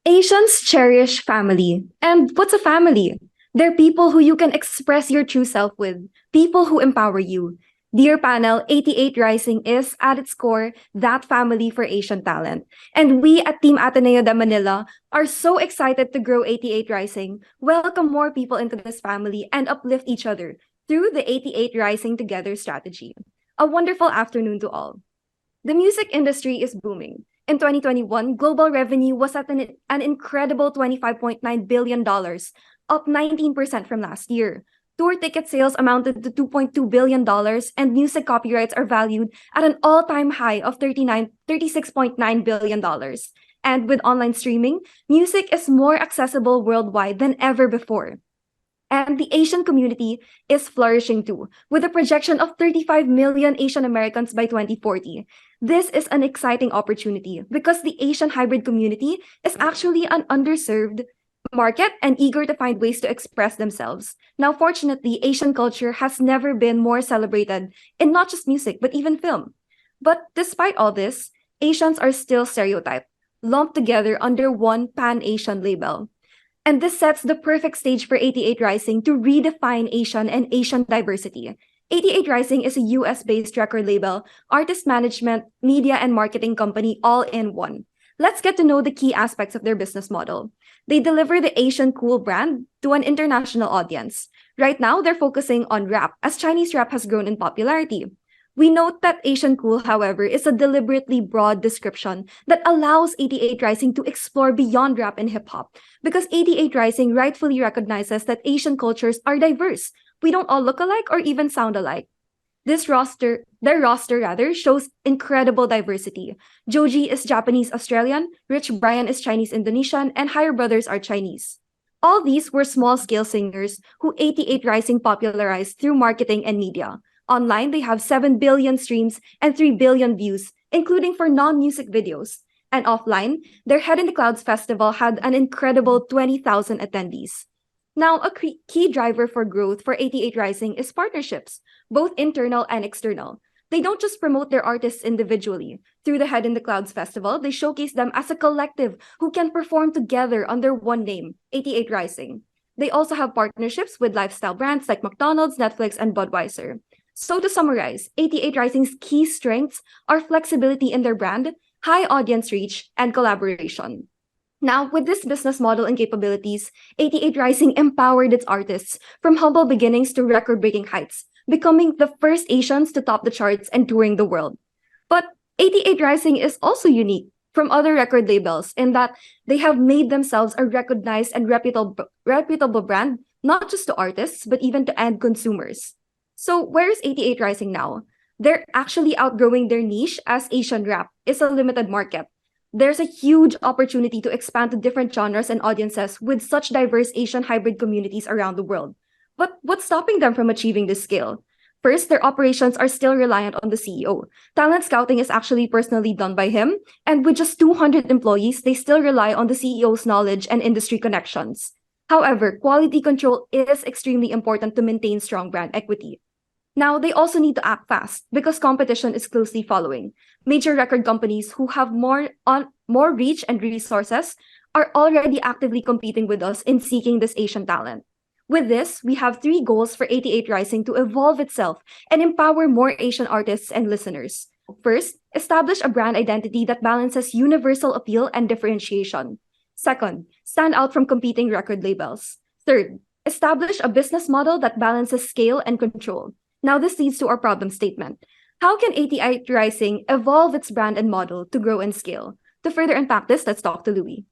Asians cherish family. And what's a family? They're people who you can express your true self with, people who empower you. Dear panel, 88 Rising is, at its core, that family for Asian talent. And we at Team Ateneo de Manila are so excited to grow 88 Rising, welcome more people into this family, and uplift each other through the 88 Rising Together strategy. A wonderful afternoon to all. The music industry is booming. In 2021, global revenue was at an incredible $25.9 billion, up 19% from last year. Tour ticket sales amounted to $2.2 billion, and music copyrights are valued at an all-time high of $36.9 billion. And with online streaming, music is more accessible worldwide than ever before. And the Asian community is flourishing too, with a projection of 35 million Asian Americans by 2040. This is an exciting opportunity because the Asian hybrid community is actually an underserved market and eager to find ways to express themselves. Now, fortunately, Asian culture has never been more celebrated in not just music, but even film. But despite all this, Asians are still stereotyped, lumped together under one pan-Asian label. And this sets the perfect stage for 88 Rising to redefine Asian and Asian diversity. 88 Rising is a US-based record label, artist management, media, and marketing company all in one. Let's get to know the key aspects of their business model. They deliver the Asian cool brand to an international audience. Right now, they're focusing on rap, as Chinese rap has grown in popularity. We note that Asian cool, however, is a deliberately broad description that allows 88 Rising to explore beyond rap and hip hop, because 88 Rising rightfully recognizes that Asian cultures are diverse. We don't all look alike or even sound alike. Their roster rather, shows incredible diversity. Joji is Japanese Australian, Rich Brian is Chinese Indonesian, and Higher Brothers are Chinese. All these were small scale singers who 88 Rising popularized through marketing and media. Online, they have 7 billion streams and 3 billion views, including for non-music videos. And offline, their Head in the Clouds festival had an incredible 20,000 attendees. Now, a key driver for growth for 88 Rising is partnerships, both internal and external. They don't just promote their artists individually. Through the Head in the Clouds festival, they showcase them as a collective who can perform together under one name, 88 Rising. They also have partnerships with lifestyle brands like McDonald's, Netflix, and Budweiser. So to summarize, 88 Rising's key strengths are flexibility in their brand, high audience reach, and collaboration. Now, with this business model and capabilities, 88 Rising empowered its artists from humble beginnings to record-breaking heights, becoming the first Asians to top the charts and touring the world. But 88 Rising is also unique from other record labels in that they have made themselves a recognized and reputable brand, not just to artists, but even to end consumers. So where is 88 Rising now? They're actually outgrowing their niche as Asian rap is a limited market. There's a huge opportunity to expand to different genres and audiences with such diverse Asian hybrid communities around the world. But what's stopping them from achieving this scale? First, their operations are still reliant on the CEO. Talent scouting is actually personally done by him, and with just 200 employees, they still rely on the CEO's knowledge and industry connections. However, quality control is extremely important to maintain strong brand equity. Now, they also need to act fast because competition is closely following. Major record companies who have more reach and resources are already actively competing with us in seeking this Asian talent. With this, we have 3 goals for 88 Rising to evolve itself and empower more Asian artists and listeners. First, establish a brand identity that balances universal appeal and differentiation. Second, stand out from competing record labels. Third, establish a business model that balances scale and control. Now, this leads to our problem statement. How can 88 Rising evolve its brand and model to grow and scale? To further unpack this, let's talk to Louis.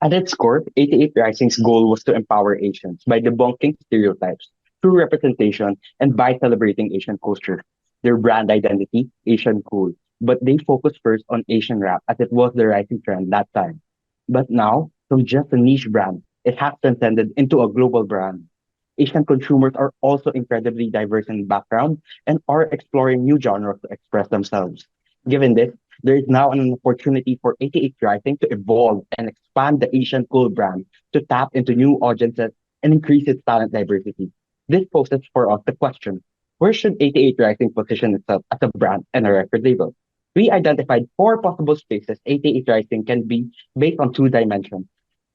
At its core, 88 Rising's goal was to empower Asians by debunking stereotypes through representation and by celebrating Asian culture. Their brand identity, Asian cool, but they focused first on Asian rap as it was the rising trend that time. But now, from just a niche brand, it has transcended into a global brand. Asian consumers are also incredibly diverse in background and are exploring new genres to express themselves. Given this, there is now an opportunity for 88 Rising to evolve and expand the Asian cool brand to tap into new audiences and increase its talent diversity. This poses for us the question, where should 88 Rising position itself as a brand and a record label? We identified four possible spaces 88 Rising can be based on two dimensions.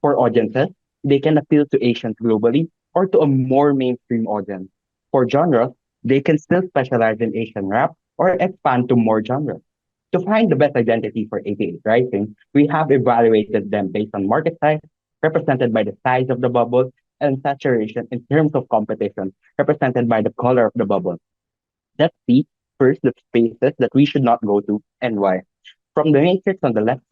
For audiences, they can appeal to Asians globally or to a more mainstream audience. For genres, they can still specialize in Asian rap or expand to more genres. To find the best identity for 88 Rising, we have evaluated them based on market size, represented by the size of the bubble, and saturation in terms of competition, represented by the color of the bubble. Let's see first the spaces that we should not go to and why. From the matrix on the left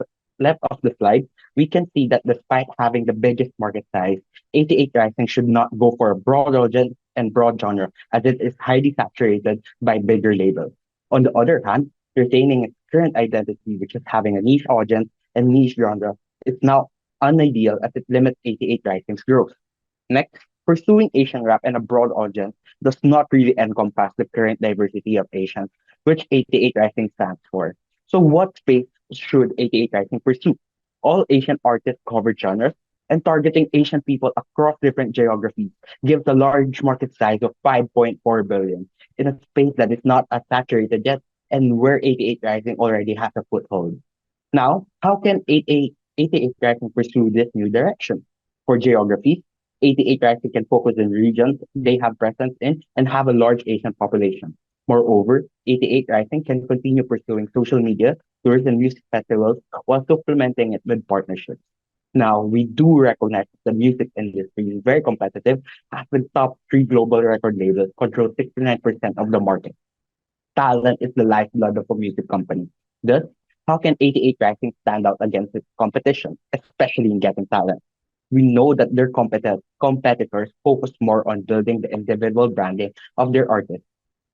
of the slide, we can see that despite having the biggest market size, 88 Rising should not go for a broad audience and broad genre, as it is highly saturated by bigger labels. On the other hand, retaining its current identity, which is having a niche audience and niche genre, is now unideal as it limits 88 Rising's growth. Next, pursuing Asian rap and a broad audience does not really encompass the current diversity of Asians, which 88 Rising stands for. So, what space should 88 Rising pursue? All Asian artists cover genres, and targeting Asian people across different geographies gives a large market size of 5.4 billion in a space that is not as saturated yet and where 88 Rising already has a foothold. Now, how can 88 Rising pursue this new direction? For geography, 88 Rising can focus on regions they have presence in and have a large Asian population. Moreover, 88 Rising can continue pursuing social media, tours, and music festivals while supplementing it with partnerships. Now, we do recognize that the music industry is very competitive, as the top three global record labels control 69% of the market. Talent is the lifeblood of a music company. Thus, how can 88 Rising stand out against its competition, especially in getting talent? We know that their competitors focus more on building the individual branding of their artists.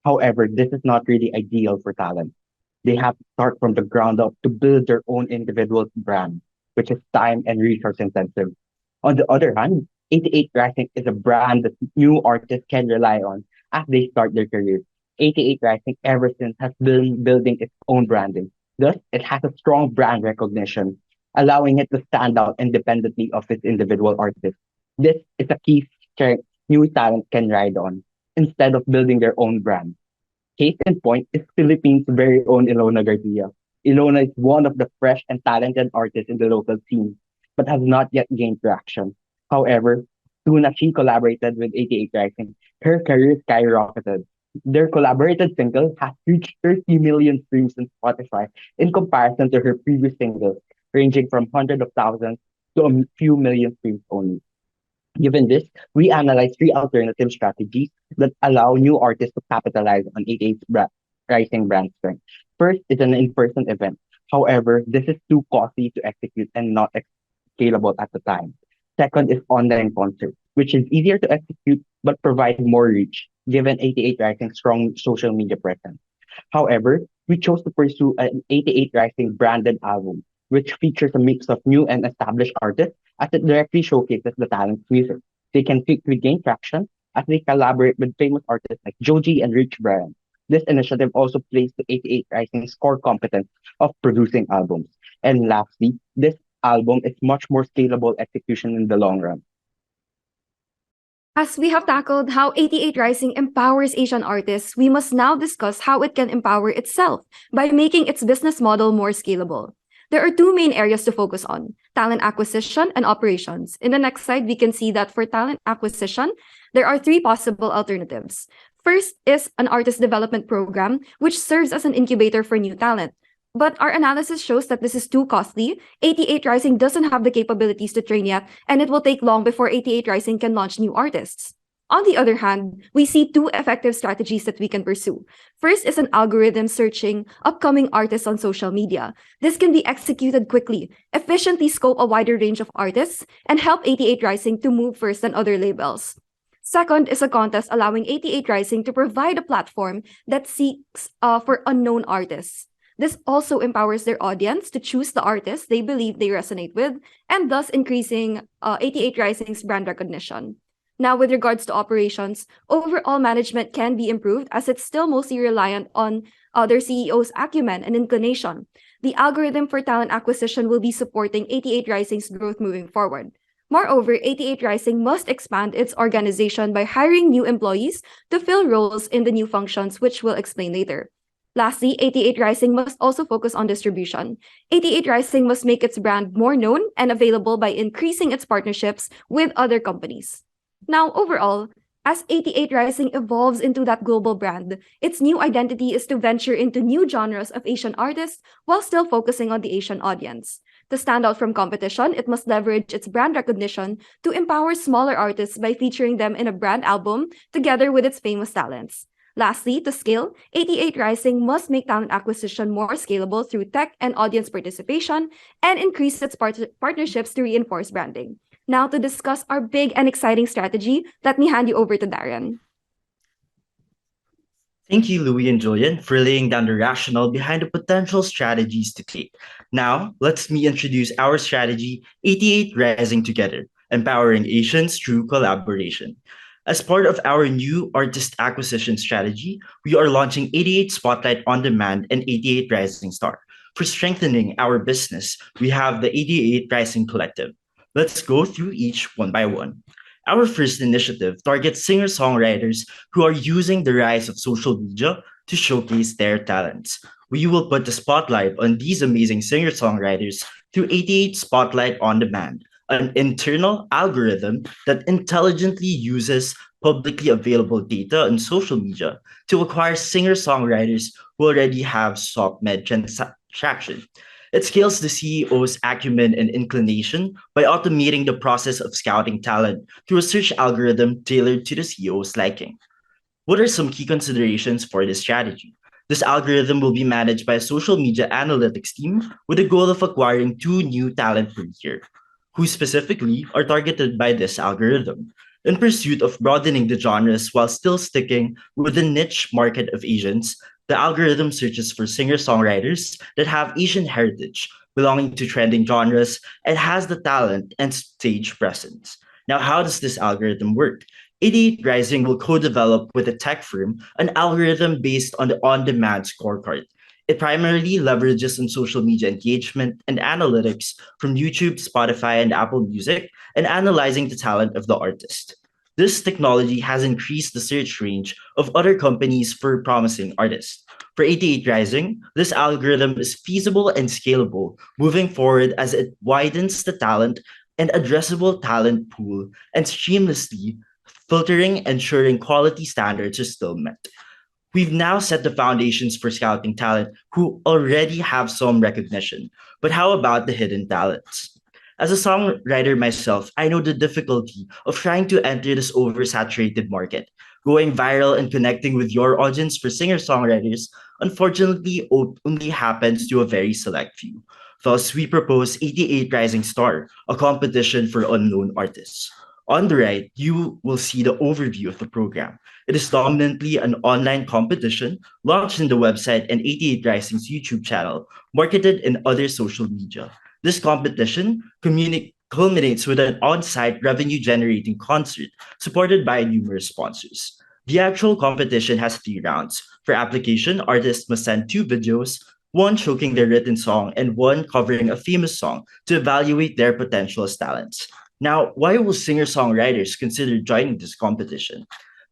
However, this is not really ideal for talent. They have to start from the ground up to build their own individual brand, which is time and resource intensive. On the other hand, 88 Rising is a brand that new artists can rely on as they start their careers. 88 Rising ever since has been building its own branding. Thus, it has a strong brand recognition, allowing it to stand out independently of its individual artists. This is a key strength new talent can ride on instead of building their own brand. Case in point is Philippines' very own Ilona Garcia. Ilona is one of the fresh and talented artists in the local scene, but has not yet gained traction. However, soon as she collaborated with 88 Rising, her career skyrocketed. Their collaborated single has reached 30 million streams on Spotify in comparison to her previous singles, ranging from hundreds of thousands to a few million streams only. Given this, we analyze three alternative strategies that allow new artists to capitalize on 88's rising brand strength. First is an in-person event. However, this is too costly to execute and not scalable at the time. Second is online concert, which is easier to execute but provide more reach, given 88 Rising's strong social media presence. However, we chose to pursue an 88 Rising branded album, which features a mix of new and established artists as it directly showcases the talent's music. They can quickly gain traction as they collaborate with famous artists like Joji and Rich Brian. This initiative also plays to 88 Rising's core competence of producing albums. And lastly, this album is much more scalable execution in the long run. As we have tackled how 88 Rising empowers Asian artists, we must now discuss how it can empower itself by making its business model more scalable. There are two main areas to focus on: talent acquisition and operations. In the next slide, we can see that for talent acquisition, there are three possible alternatives. First is an artist development program, which serves as an incubator for new talent. But our analysis shows that this is too costly. 88 Rising doesn't have the capabilities to train yet, and it will take long before 88 Rising can launch new artists. On the other hand, we see two effective strategies that we can pursue. First is an algorithm searching upcoming artists on social media. This can be executed quickly, efficiently scope a wider range of artists, and help 88 Rising to move first than other labels. Second is a contest allowing 88 Rising to provide a platform that seeks for unknown artists. This also empowers their audience to choose the artists they believe they resonate with, and thus increasing 88 Rising's brand recognition. Now, with regards to operations, overall management can be improved as it's still mostly reliant on their CEO's acumen and inclination. The algorithm for talent acquisition will be supporting 88 Rising's growth moving forward. Moreover, 88 Rising must expand its organization by hiring new employees to fill roles in the new functions, which we'll explain later. Lastly, 88 Rising must also focus on distribution. 88 Rising must make its brand more known and available by increasing its partnerships with other companies. Now, overall, as 88 Rising evolves into that global brand, its new identity is to venture into new genres of Asian artists while still focusing on the Asian audience. To stand out from competition, it must leverage its brand recognition to empower smaller artists by featuring them in a brand album together with its famous talents. Lastly, to scale, 88 Rising must make talent acquisition more scalable through tech and audience participation and increase its partnerships to reinforce branding. Now, to discuss our big and exciting strategy, let me hand you over to Darren. Thank you, Louis and Julian, for laying down the rationale behind the potential strategies to take. Now, let's me introduce our strategy, 88 Rising Together, empowering Asians through collaboration. As part of our new artist acquisition strategy, we are launching 88 Spotlight On Demand and 88 Rising Star. For strengthening our business, we have the 88 Rising Collective. Let's go through each one by one. Our first initiative targets singer-songwriters who are using the rise of social media to showcase their talents. We will put the spotlight on these amazing singer-songwriters through 88 Spotlight On Demand, an internal algorithm that intelligently uses publicly available data on social media to acquire singer-songwriters who already have SOCMED traction. It scales the CEO's acumen and inclination by automating the process of scouting talent through a search algorithm tailored to the CEO's liking. What are some key considerations for this strategy? This algorithm will be managed by a social media analytics team with the goal of acquiring 2 new talent per year, who specifically are targeted by this algorithm. In pursuit of broadening the genres while still sticking with the niche market of Asians, the algorithm searches for singer-songwriters that have Asian heritage, belonging to trending genres, and has the talent and stage presence. Now, how does this algorithm work? 88 Rising will co-develop with a tech firm an algorithm based on the on-demand scorecard. It primarily leverages on social media engagement and analytics from YouTube, Spotify, and Apple Music, and analyzing the talent of the artist. This technology has increased the search range of other companies for promising artists. For 88 Rising, this algorithm is feasible and scalable moving forward as it widens the talent and addressable talent pool and seamlessly filtering, ensuring quality standards are still met. We've now set the foundations for scouting talent who already have some recognition. But how about the hidden talents? As a songwriter myself, I know the difficulty of trying to enter this oversaturated market. Going viral and connecting with your audience for singer-songwriters unfortunately only happens to a very select few. Thus, we propose 88 Rising Star, a competition for unknown artists. On the right, you will see the overview of the program. It is dominantly an online competition launched in the website and 88 Rising's YouTube channel, marketed in other social media. This competition culminates with an on-site revenue-generating concert supported by numerous sponsors. The actual competition has 3 rounds. For application, artists must send 2 videos, one showing their written song and one covering a famous song to evaluate their potential as talents. Now, why will singer-songwriters consider joining this competition?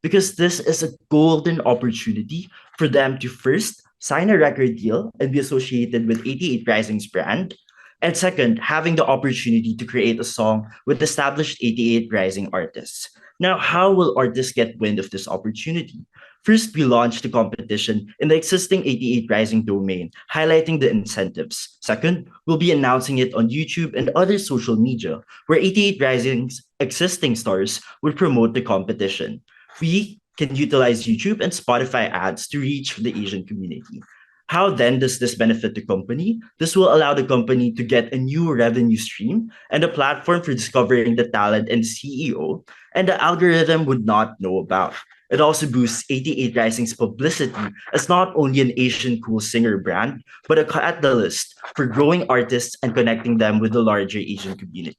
Because this is a golden opportunity for them to first sign a record deal and be associated with 88 Rising's brand, and second, having the opportunity to create a song with established 88 Rising artists. Now, how will artists get wind of this opportunity? First, we launched the competition in the existing 88 Rising domain, highlighting the incentives. Second, we'll be announcing it on YouTube and other social media, where 88 Rising's existing stars will promote the competition. We can utilize YouTube and Spotify ads to reach the Asian community. How then does this benefit the company? This will allow the company to get a new revenue stream and a platform for discovering the talent and CEO, and the algorithm would not know about. It also boosts 88 Rising's publicity as not only an Asian cool singer brand, but a catalyst for growing artists and connecting them with the larger Asian community.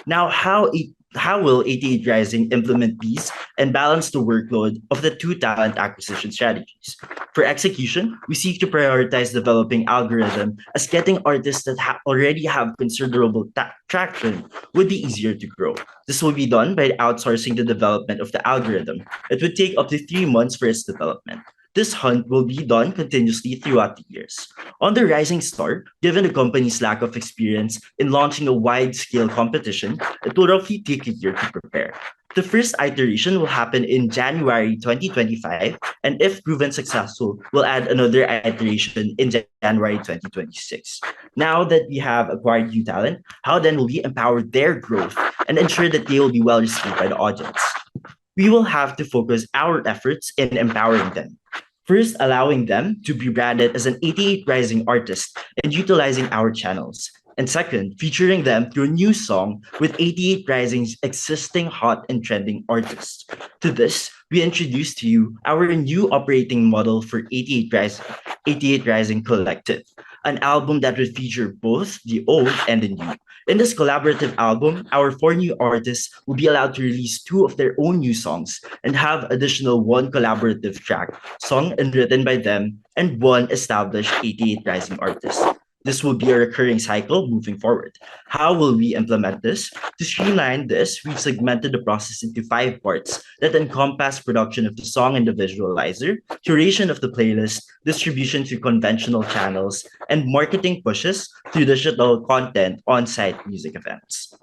Now, how will 88 Rising implement these and balance the workload of the 2 talent acquisition strategies? For execution, we seek to prioritize developing algorithm as getting artists that already have considerable traction would be easier to grow. This will be done by outsourcing the development of the algorithm. It would take up to 3 months for its development. This hunt will be done continuously throughout the years. On the Rising Star, given the company's lack of experience in launching a wide-scale competition, it will roughly take a year to prepare. The first iteration will happen in January 2025, and if proven successful, we'll add another iteration in January 2026. Now that we have acquired new talent, how then will we empower their growth and ensure that they will be well received by the audience? We will have to focus our efforts in empowering them. First, allowing them to be branded as an 88 Rising artist and utilizing our channels. And second, featuring them through a new song with 88 Rising's existing hot and trending artists. To this, we introduce to you our new operating model for 88 Rising Collective, an album that will feature both the old and the new. In this collaborative album, our four new artists will be allowed to release two of their own new songs and have additional one collaborative track, sung and written by them, and one established 88 Rising artist. This will be a recurring cycle moving forward. How will we implement this? To streamline this, we've segmented the process into 5 parts that encompass production of the song and the visualizer, curation of the playlist, distribution through conventional channels, and marketing pushes through digital content on-site music events.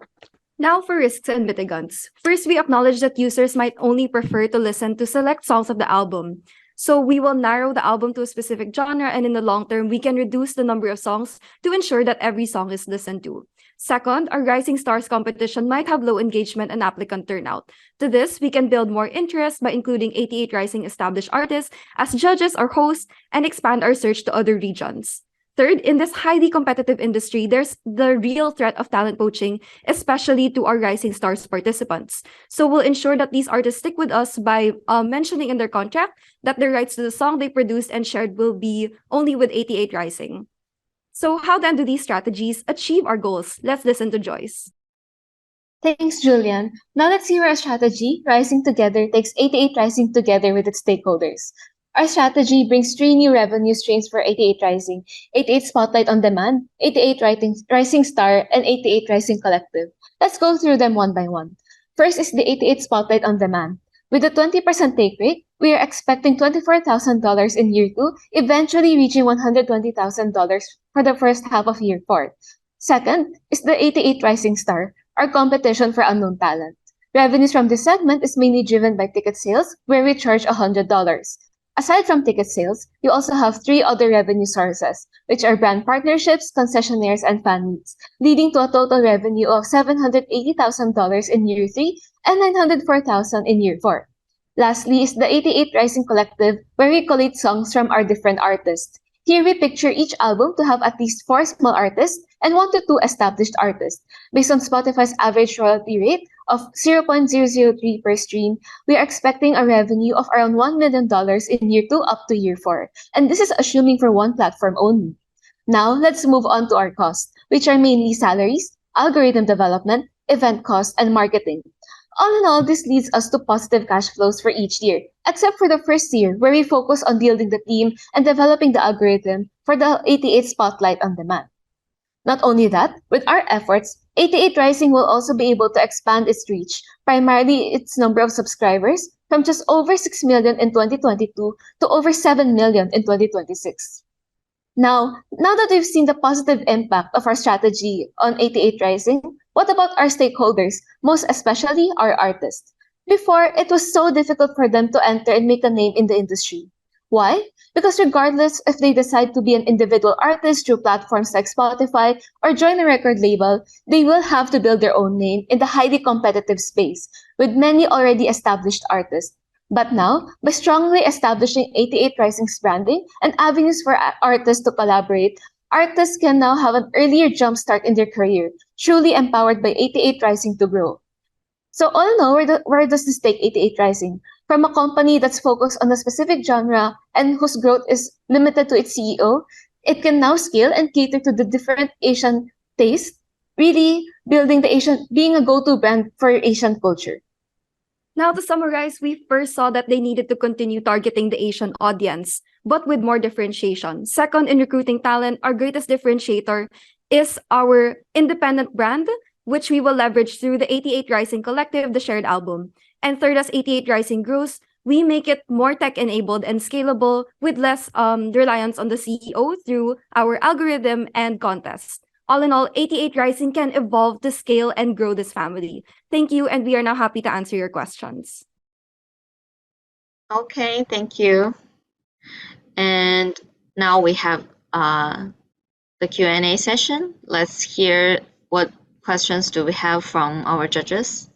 Now for risks and mitigants. First, we acknowledge that users might only prefer to listen to select songs of the album. So we will narrow the album to a specific genre, and in the long term, we can reduce the number of songs to ensure that every song is listened to. Second, our Rising Stars competition might have low engagement and applicant turnout. To this, we can build more interest by including 88 Rising established artists as judges or hosts and expand our search to other regions. Third, in this highly competitive industry, there's the real threat of talent poaching, especially to our Rising Stars participants. So we'll ensure that these artists stick with us by mentioning in their contract that the rights to the song they produced and shared will be only with 88 Rising. So how then do these strategies achieve our goals? Let's listen to Joyce. Thanks, Julian. Now let's hear our strategy, Rising Together, takes 88 Rising together with its stakeholders. Our strategy brings 3 new revenue streams for 88 Rising, 88 Spotlight on Demand, 88 Rising Star, and 88 Rising Collective. Let's go through them one by one. First is the 88 Spotlight on Demand. With a 20% take rate, we are expecting $24,000 in year 2, eventually reaching $120,000 for the first half of year 4. Second is the 88 Rising Star, our competition for unknown talent. Revenues from this segment is mainly driven by ticket sales, where we charge $100. Aside from ticket sales, we also have 3 other revenue sources, which are brand partnerships, concessionaires, and fan meets, leading to a total revenue of $780,000 in year 3 and $904,000 in year 4. Lastly is the 88 Rising Collective, where we collate songs from our different artists. Here we picture each album to have at least 4 small artists and 1 to 2 established artists. Based on Spotify's average royalty rate of 0.003 per stream, we are expecting a revenue of around $1 million in year 2 up to year 4. And this is assuming for one platform only. Now, let's move on to our costs, which are mainly salaries, algorithm development, event costs, and marketing. All in all, this leads us to positive cash flows for each year, except for the first year, where we focus on building the team and developing the algorithm for the 88 Spotlight on Demand. Not only that, with our efforts, 88 Rising will also be able to expand its reach, primarily its number of subscribers, from just over 6 million in 2022 to over 7 million in 2026. Now that we've seen the positive impact of our strategy on 88 Rising, what about our stakeholders, most especially our artists? Before, it was so difficult for them to enter and make a name in the industry. Why? Because regardless if they decide to be an individual artist through platforms like Spotify or join a record label, they will have to build their own name in the highly competitive space, with many already established artists. But now, by strongly establishing 88 Rising's branding and avenues for artists to collaborate, artists can now have an earlier jumpstart in their career, truly empowered by 88 Rising to grow. So all in all, where does this take 88 Rising? From a company that's focused on a specific genre and whose growth is limited to its CEO, it can now scale and cater to the different Asian tastes, really being a go-to brand for Asian culture. Now, to summarize, we first saw that they needed to continue targeting the Asian audience, but with more differentiation. Second, in recruiting talent, our greatest differentiator is our independent brand, which we will leverage through the 88 Rising Collective, the shared album. And third, as 88 Rising grows, We make it more tech-enabled and scalable with less reliance on the CEO through our algorithm and contests. All in all, 88 Rising can evolve to scale and grow this family. Thank you, and we are now happy to answer your questions. Okay, thank you. And now we have the Q&A session. Let's hear what questions do we have from our judges.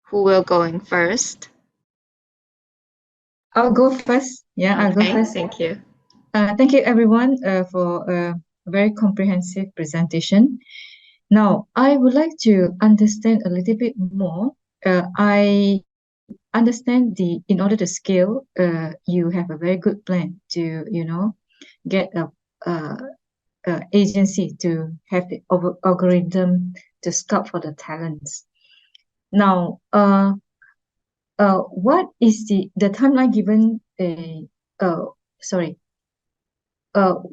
Who will going first? I'll go first. Yeah, I'll go Okay, first. thank you. Thank you, everyone, for a very comprehensive presentation. Now, I would like to understand a little bit more. I understand in order to scale, you have a very good plan to, get a agency to have the algorithm to scout for the talents. Now, what is the timeline given?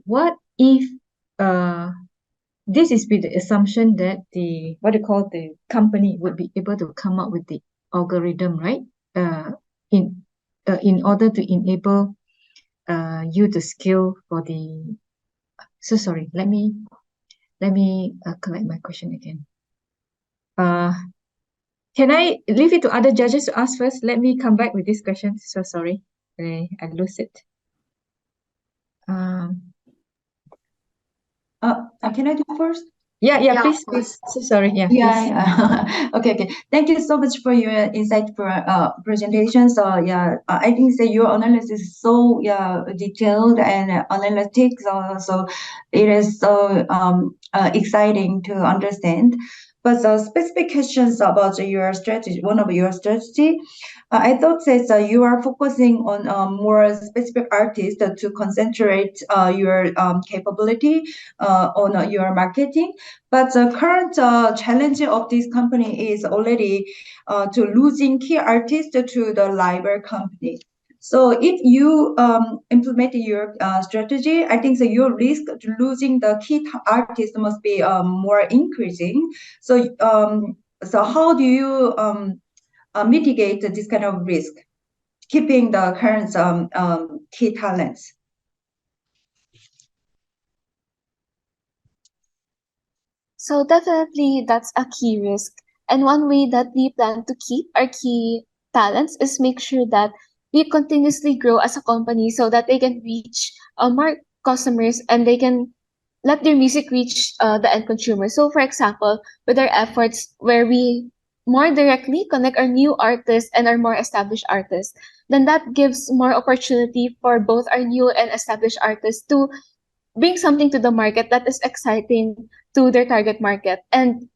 What if this is with the assumption that the company would be able to come up with the algorithm, right? In order to enable you to scale for the. So sorry, let me collect my question again. Can I leave it to other judges to ask first? Let me come back with this question. So sorry, I lose it. Can I do first? Yeah, please. So sorry. Yeah, please. Yeah. Okay. Thank you so much for your insightful presentation. So I think that your analysis is so detailed and analytics. So it is so exciting to understand. But the specific questions about your strategy, one of your strategy, I thought that you are focusing on more specific artists to concentrate your capability on your marketing. But the current challenge of this company is already to losing key artists to the library company. So if you implement your strategy, I think that your risk to losing the key artist must be more increasing. So how do you mitigate this kind of risk, keeping the current key talents? So definitely that's a key risk. And one way that we plan to keep our key talents is make sure that we continuously grow as a company so that they can reach more customers and they can let their music reach the end consumer. So for example, with our efforts where we more directly connect our new artists and our more established artists, then that gives more opportunity for both our new and established artists to bring something to the market that is exciting to their target market. And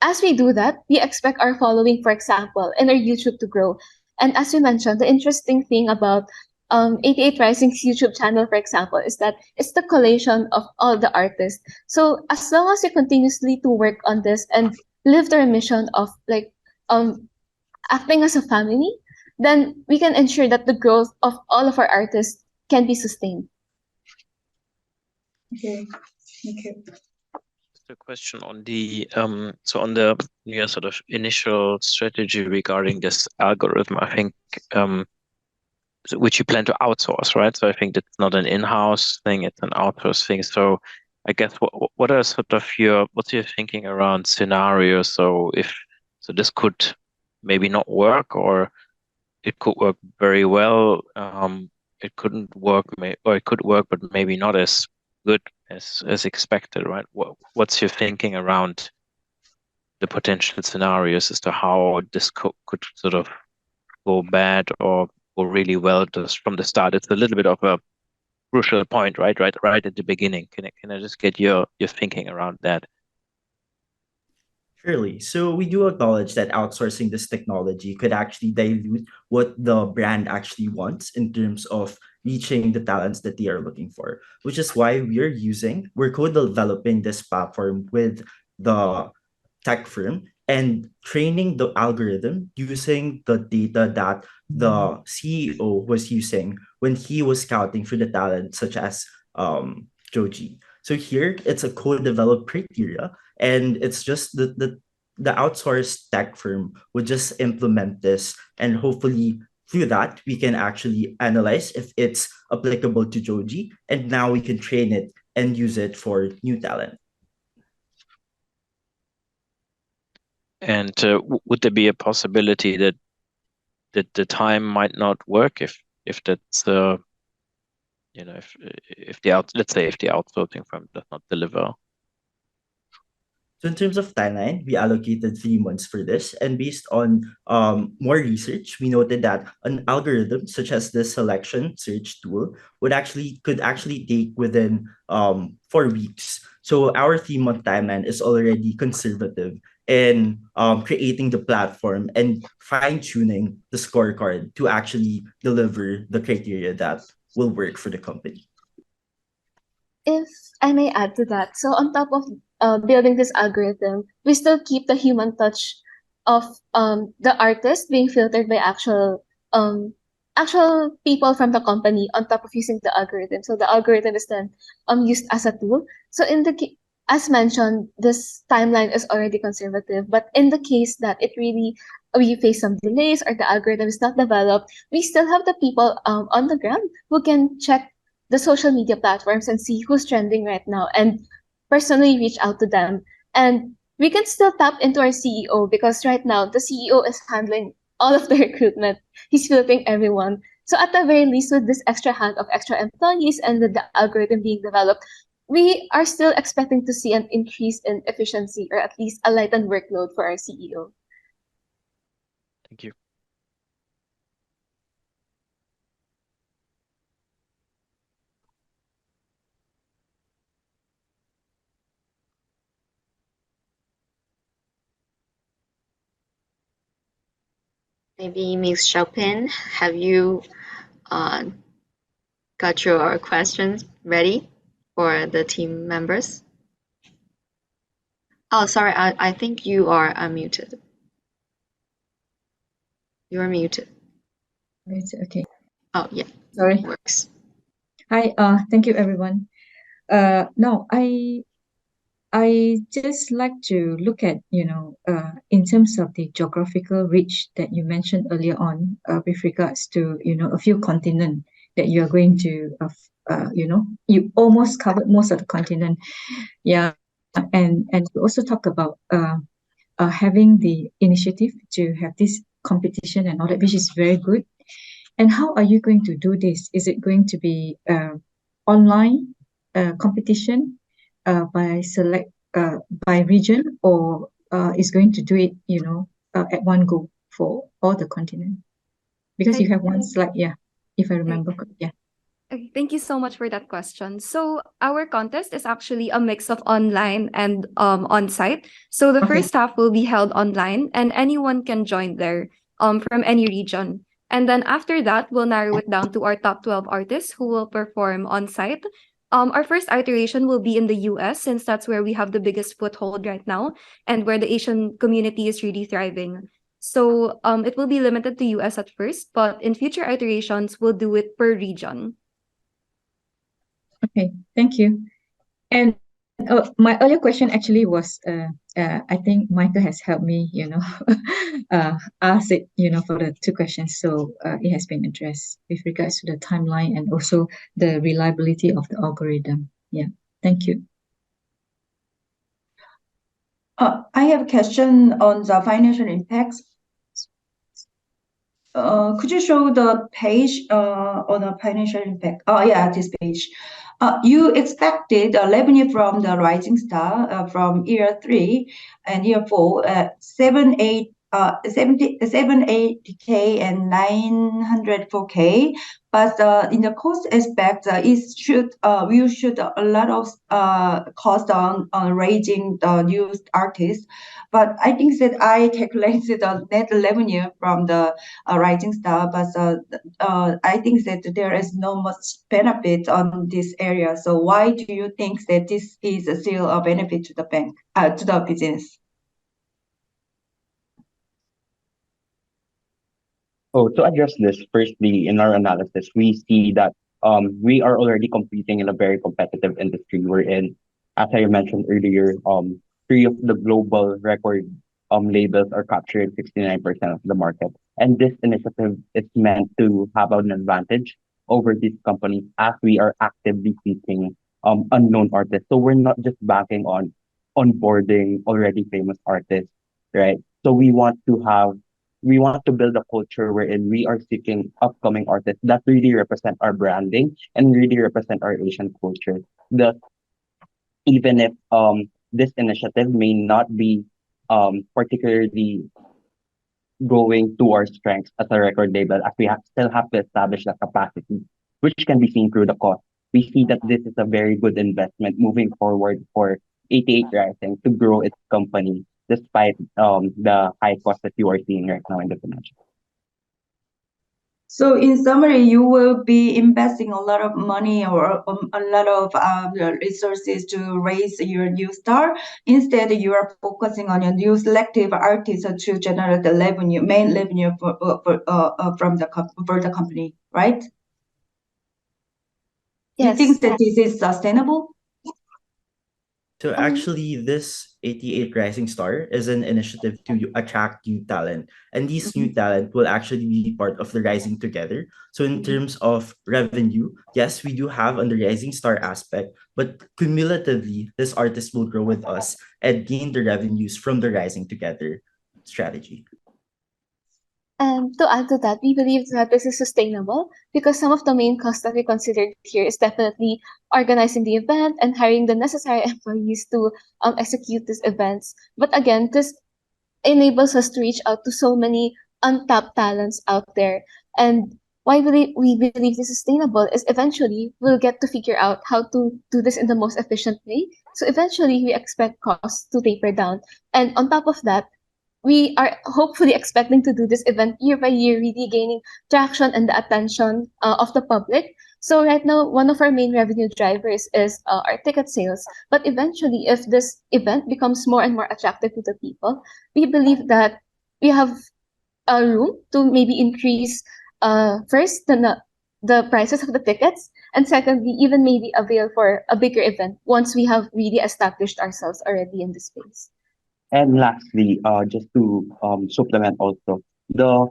as we do that, we expect our following, for example, and our YouTube to grow. And as you mentioned, the interesting thing about 88 Rising's YouTube channel, for example, is that it's the collation of all the artists. So as long as we continuously to work on this and live the mission of acting as a family, then we can ensure that the growth of all of our artists can be sustained. Okay, thank you. Just a question on the on the sort of initial strategy regarding this algorithm, I think which you plan to outsource, right? So I think it's not an in-house thing, it's an outsource thing. So I guess what are sort of what's your thinking around scenarios? So this could maybe not work, or it could work very well. It couldn't work, or it could work, but maybe not as good as expected, right? What's your thinking around the potential scenarios as to how this could sort of go bad or go really well just from the start? It's a little bit of a crucial point, right at the beginning. Can I just get your thinking around that? Surely. So we do acknowledge that outsourcing this technology could actually dilute what the brand actually wants in terms of reaching the talents that they are looking for, which is why we're co-developing this platform with the tech firm and training the algorithm using the data that the CEO was using when he was scouting for the talent, such as Joji. So here it's a co-developed criteria, and it's just the outsourced tech firm would just implement this, and hopefully through that we can actually analyze if it's applicable to Joji, and now we can train it and use it for new talent. And would there be a possibility that the time might not work if that's if let's say if the outsourcing firm does not deliver? So in terms of timeline, we allocated 3 months for this, and based on more research, we noted that an algorithm such as the selection search tool could actually take within 4 weeks. So our 3 month timeline is already conservative in creating the platform and fine tuning the scorecard to actually deliver the criteria that will work for the company. If I may add to that, so on top of building this algorithm, we still keep the human touch of the artist being filtered by actual people from the company on top of using the algorithm. So the algorithm is then used as a tool. So as mentioned, this timeline is already conservative, but in the case that we face some delays or the algorithm is not developed, we still have the people on the ground who can check the social media platforms and see who's trending right now and personally reach out to them. And we can still tap into our CEO because right now the CEO is handling all of the recruitment. He's filtering everyone. So at the very least, with this extra hand of extra employees and with the algorithm being developed, we are still expecting to see an increase in efficiency or at least a lightened workload for our CEO. Thank you. Maybe Ms. Chopin, have you got your questions ready for the team members? Oh, sorry, I think you are unmuted. You are muted. It's okay. Oh, yeah, Sorry. works. Hi, thank you, everyone. Now I just like to look at, in terms of the geographical reach that you mentioned earlier on, with regards to, a few continents that you are going to, you almost covered most of the continent. Yeah. And you also talk about having the initiative to have this competition and all that, which is very good. And how are you going to do this? Is it going to be online competition by region, or is going to do it, at one go for all the continent? Because you have one slide, yeah, if I remember, yeah. Okay, thank you so much for that question. So our contest is actually a mix of online and on-site. So the Okay. first half will be held online, and anyone can join there from any region. And then after that, we'll narrow it down to our top 12 artists who will perform on-site. Our first iteration will be in the US, since that's where we have the biggest foothold right now and where the Asian community is really thriving. So it will be limited to US at first, but in future iterations, we'll do it per region. Okay, thank you. And my earlier question actually was, I think Michael has helped me, ask it, for the two questions. So it has been addressed with regards to the timeline and also the reliability of the algorithm. Yeah, thank you. I have a question on the financial impacts. Could you show the page on the financial impact? Oh, yeah, this page. You expected revenue from the Rising Star from year 3 and year 4, 78K and 904K. But in the cost aspect, we should a lot of cost on raising the new artists. But I think that I calculated the net revenue from the Rising Star, but I think that there is no much benefit on this area. So why do you think that this is still a benefit to the bank, to the business? Oh, to address this, firstly, in our analysis, we see that we are already competing in a very competitive industry. We're in, as I mentioned earlier, three of the global record labels are capturing 69% of the market. And this initiative is meant to have an advantage over these companies as we are actively seeking unknown artists. So we're not just banking on onboarding already famous artists, right? So we want to build a culture wherein we are seeking upcoming artists that really represent our branding and really represent our Asian culture. That even if this initiative may not be particularly going to our strengths as a record label, as we still have to establish the capacity, which can be seen through the cost. We see that this is a very good investment moving forward for 88 Rising to grow its company despite the high cost that you are seeing right now in the financial. So in summary, you will be investing a lot of money or a lot of resources to raise your new star. Instead, you are focusing on your new selective artists to generate the revenue, main revenue for the company, right? You Yes. think that this is sustainable? So actually, this 88 Rising Star is an initiative to attract new talent. And these new talent will actually be part of the Rising Together. So in terms of revenue, yes, we do have on the Rising Star aspect, but cumulatively, this artist will grow with us and gain the revenues from the Rising Together strategy. And to add to that, we believe that this is sustainable because some of the main costs that we considered here is definitely organizing the event and hiring the necessary employees to execute these events. But again, this enables us to reach out to so many untapped talents out there. And why we believe this is sustainable is eventually we'll get to figure out how to do this in the most efficient way. So eventually we expect costs to taper down. And on top of that, we are hopefully expecting to do this event year by year, really gaining traction and the attention of the public. So right now, one of our main revenue drivers is our ticket sales. But eventually, if this event becomes more and more attractive to the people, we believe that we have a room to maybe increase first the prices of the tickets, and secondly, even maybe avail for a bigger event once we have really established ourselves already in this space. And lastly, just to supplement also, the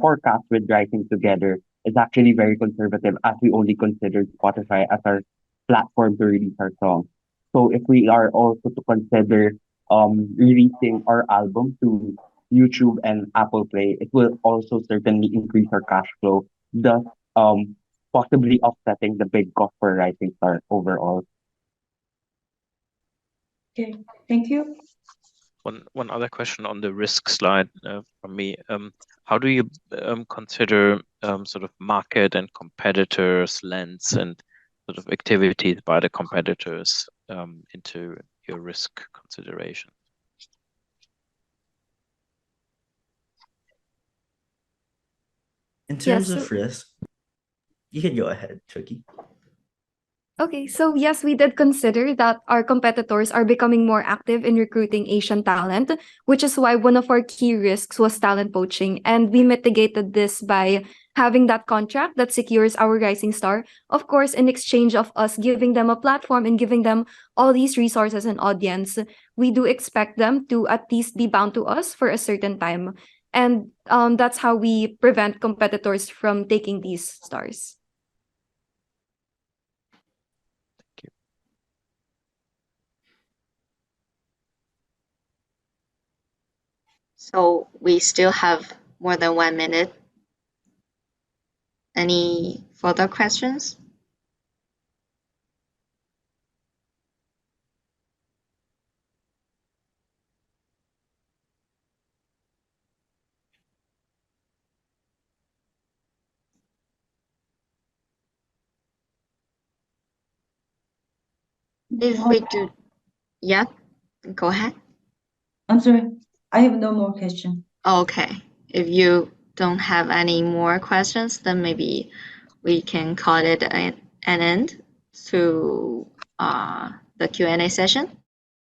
forecast with Rising Together is actually very conservative as we only consider Spotify as our platform to release our songs. So if we are also to consider releasing our album to YouTube and Apple Play, it will also certainly increase our cash flow, thus possibly offsetting the big cost for Rising Star overall. Okay, thank you. One other question on the risk slide from me. How do you consider sort of market and competitors' lens and sort of activities by the competitors into your risk consideration? In terms Yes, of risk, you can go ahead, Chucky. Okay, so yes, we did consider that our competitors are becoming more active in recruiting Asian talent, which is why one of our key risks was talent poaching. And we mitigated this by having that contract that secures our rising star, of course, in exchange of us giving them a platform and giving them all these resources and audience. We do expect them to at least be bound to us for a certain time. And that's how we prevent competitors from taking these stars. So we still have more than 1 minute. Any further questions? If we do, yeah, go ahead. I'm sorry, I have no more question. Okay. If you don't have any more questions, then maybe we can call it an end to the Q&A session.